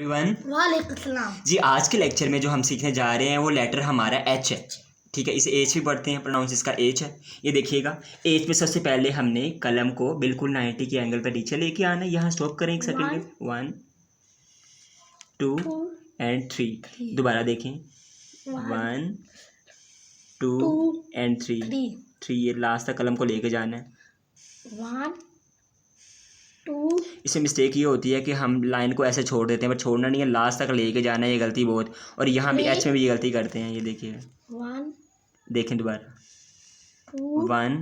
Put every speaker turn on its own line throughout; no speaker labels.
Everyone,
वालेकुम सलाम।
जी आज के लेक्चर में जो हम सीखने जा रहे हैं वो लेटर हमारा एच है। ठीक है, इसे एच भी पढ़ते हैं, प्रोनाउंस इसका एच है। ये देखिएगा, एच में सबसे पहले हमने कलम को बिल्कुल 90 के एंगल पर नीचे लेके आना है। यहाँ स्टॉप करें एक सेकंड के, 1 2 एंड 3। दोबारा देखें, 1 2 एंड 3। ये लास्ट तक कलम को लेके जाना है।
1 2।
इसमें मिस्टेक ये होती है कि हम लाइन को ऐसे छोड़ देते हैं, पर छोड़ना नहीं है, लास्ट तक लेके जाना है। ये गलती बहुत, और यहाँ भी एच में भी ये गलती करते हैं। ये देखिए,
1
देखें दोबारा,
2
1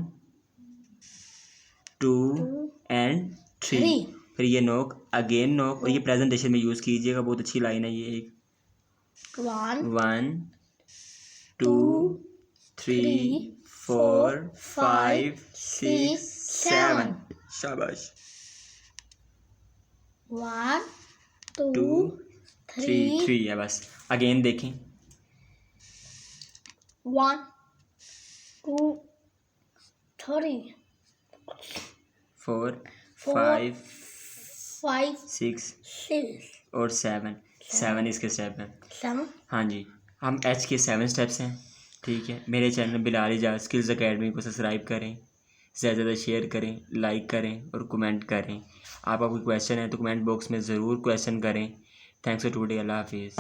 2 एंड 3। फिर ये नोक, अगेन नोक, और ये प्रेजेंटेशन में यूज़ कीजिएगा, बहुत अच्छी लाइन है ये। एक 1 2 3 4 5 6 7। शाबाश।
1 2
2 3 है बस। अगेन देखें,
1 2 3
4
4
5
5
6
6
और 7 इसके स्टेप हैं।
7।
हाँ जी, हम एच के 7 स्टेप्स हैं। ठीक है, मेरे channel Bilal Ejaz skills academy को सब्सक्राइब करें, ज़्यादा से ज़्यादा शेयर करें, लाइक करें और कमेंट करें। आपका कोई क्वेश्चन है तो कमेंट बॉक्स में ज़रूर क्वेश्चन करें। Thanks for today. अल्लाह हाफिज़।